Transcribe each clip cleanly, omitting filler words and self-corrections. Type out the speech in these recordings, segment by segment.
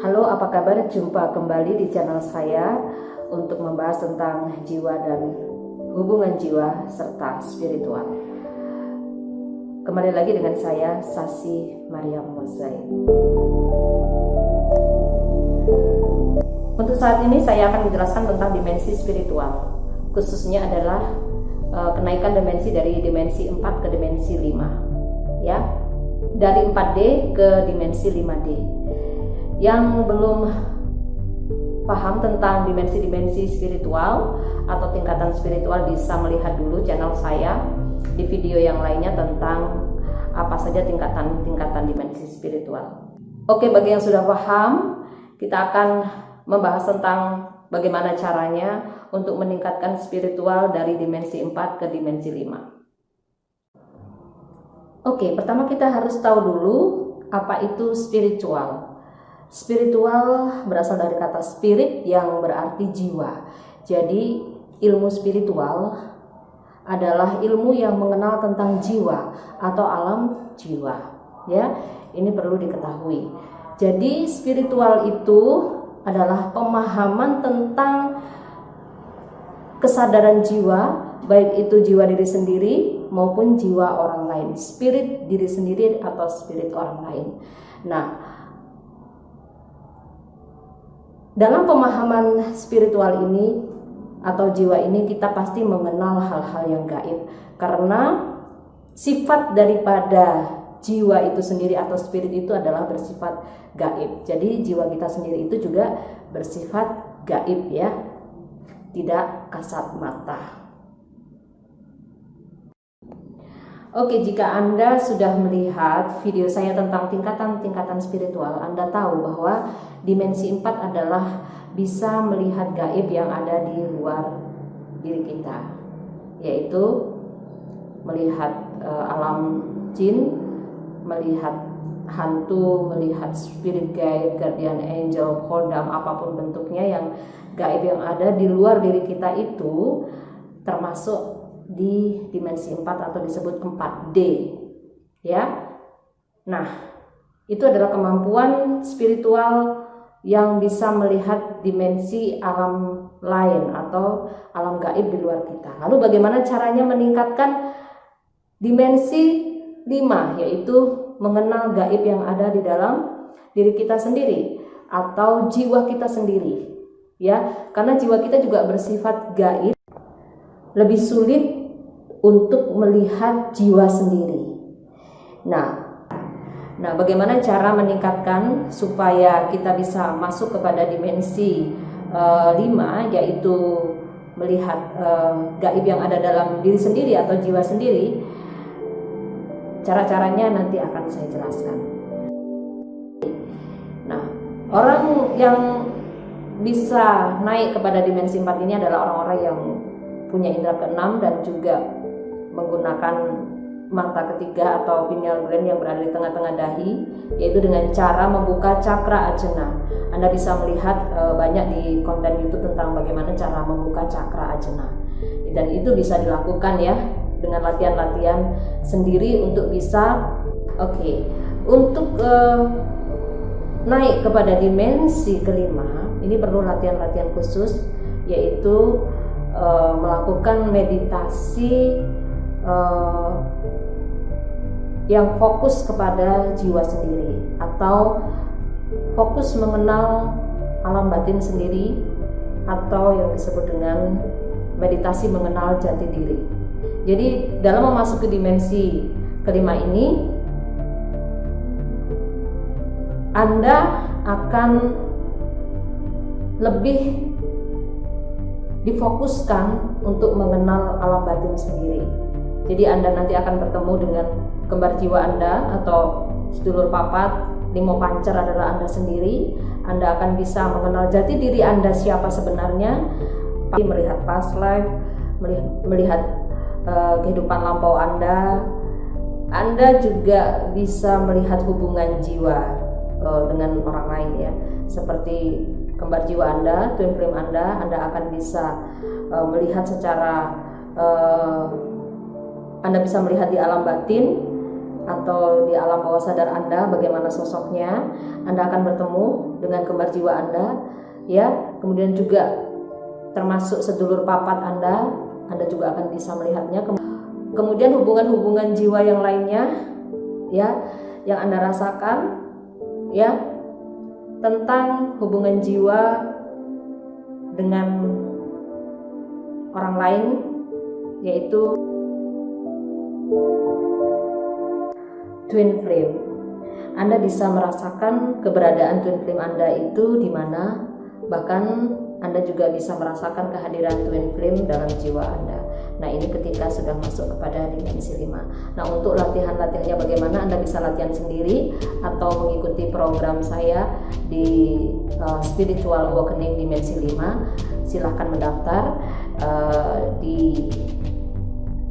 Halo, apa kabar? Jumpa kembali di channel saya untuk membahas tentang jiwa dan hubungan jiwa serta spiritual. Kembali lagi dengan saya, Sasi Mariam Mozaik. Untuk saat ini saya akan menjelaskan tentang dimensi spiritual. Khususnya adalah kenaikan dimensi dari dimensi 4 ke dimensi 5. Ya, dari 4D ke dimensi 5D. Yang belum paham tentang dimensi-dimensi spiritual atau tingkatan spiritual bisa melihat dulu channel saya di video yang lainnya tentang apa saja tingkatan-tingkatan dimensi spiritual. Oke, bagi yang sudah paham, kita akan membahas tentang bagaimana caranya untuk meningkatkan spiritual dari dimensi 4 ke dimensi 5. Oke, pertama kita harus tahu dulu apa itu spiritual. Spiritual berasal dari kata spirit yang berarti jiwa. Jadi ilmu spiritual adalah ilmu yang mengenal tentang jiwa atau alam jiwa. Ya, ini perlu diketahui. Jadi spiritual itu adalah pemahaman tentang kesadaran jiwa, baik itu jiwa diri sendiri maupun jiwa orang lain. Spirit diri sendiri atau spirit orang lain. Nah, dalam pemahaman spiritual ini atau jiwa ini kita pasti mengenal hal-hal yang gaib, karena sifat daripada jiwa itu sendiri atau spirit itu adalah bersifat gaib. Jadi jiwa kita sendiri itu juga bersifat gaib, ya, tidak kasat mata. Oke, jika Anda sudah melihat video saya tentang tingkatan-tingkatan spiritual, Anda tahu bahwa dimensi 4 adalah bisa melihat gaib yang ada di luar diri kita, yaitu melihat alam jin, melihat hantu, melihat spirit guide, guardian angel, khodam, apapun bentuknya yang gaib yang ada di luar diri kita itu termasuk di dimensi 4 atau disebut 4D, ya. Nah, itu adalah kemampuan spiritual yang bisa melihat dimensi alam lain atau alam gaib di luar kita. Lalu bagaimana caranya meningkatkan dimensi 5, yaitu mengenal gaib yang ada di dalam diri kita sendiri atau jiwa kita sendiri, ya. Karena jiwa kita juga bersifat gaib, lebih sulit untuk melihat jiwa sendiri. Nah, bagaimana cara meningkatkan supaya kita bisa masuk kepada dimensi 5, yaitu melihat gaib yang ada dalam diri sendiri atau jiwa sendiri? Cara-caranya nanti akan saya jelaskan. Nah, orang yang bisa naik kepada dimensi 4 ini adalah orang-orang yang punya indera keenam dan juga menggunakan mata ketiga atau pineal gland yang berada di tengah-tengah dahi, yaitu dengan cara membuka cakra ajna. Anda bisa melihat banyak di konten YouTube tentang bagaimana cara membuka cakra ajna, dan itu bisa dilakukan, ya, dengan latihan-latihan sendiri untuk bisa untuk naik kepada dimensi kelima. Ini perlu latihan-latihan khusus, yaitu melakukan meditasi yang fokus kepada jiwa sendiri atau fokus mengenal alam batin sendiri, atau yang disebut dengan meditasi mengenal jati diri. Jadi dalam memasuki dimensi kelima ini, Anda akan lebih difokuskan untuk mengenal alam batin sendiri. Jadi Anda nanti akan bertemu dengan kembar jiwa Anda atau sedulur papat. Limo pancer adalah Anda sendiri. Anda akan bisa mengenal jati diri Anda siapa sebenarnya, melihat past life, melihat kehidupan lampau Anda. Anda juga bisa melihat hubungan jiwa dengan orang lain, ya, seperti kembar jiwa Anda, twin flame Anda akan bisa melihat secara Anda bisa melihat di alam batin atau di alam bawah sadar Anda, bagaimana sosoknya. Anda akan bertemu dengan kembar jiwa Anda, ya. Kemudian juga termasuk sedulur papat Anda juga akan bisa melihatnya. Kemudian hubungan-hubungan jiwa yang lainnya, ya, yang Anda rasakan, ya, tentang hubungan jiwa dengan orang lain, yaitu twin flame. Anda bisa merasakan keberadaan twin flame Anda itu di mana, bahkan Anda juga bisa merasakan kehadiran twin flame dalam jiwa Anda. Nah, ini ketika sudah masuk kepada dimensi 5. Nah, untuk latihan-latihannya bagaimana? Anda bisa latihan sendiri atau mengikuti program saya di Spiritual Awakening Dimensi 5. Silahkan mendaftar di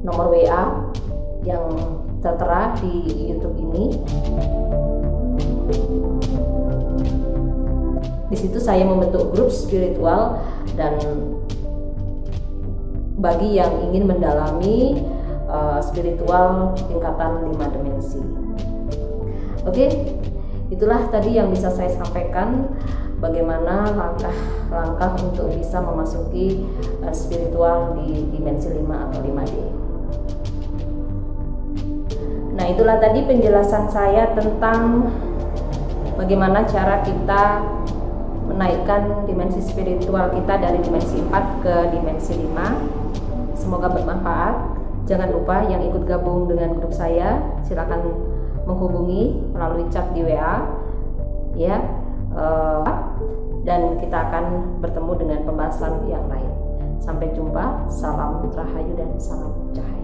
nomor WA yang tertera di YouTube ini. Di situ saya membentuk grup spiritual, dan bagi yang ingin mendalami spiritual tingkatan 5 dimensi. Oke, itulah tadi yang bisa saya sampaikan, bagaimana langkah-langkah untuk bisa memasuki spiritual di dimensi 5 atau 5D. Nah, itulah tadi penjelasan saya tentang bagaimana cara kita menaikkan dimensi spiritual kita dari dimensi 4 ke dimensi 5. Semoga bermanfaat. Jangan lupa yang ikut gabung dengan grup saya, silakan menghubungi melalui chat di WA, ya, dan kita akan bertemu dengan pembahasan yang lain. Sampai jumpa, salam rahayu dan salam cahaya.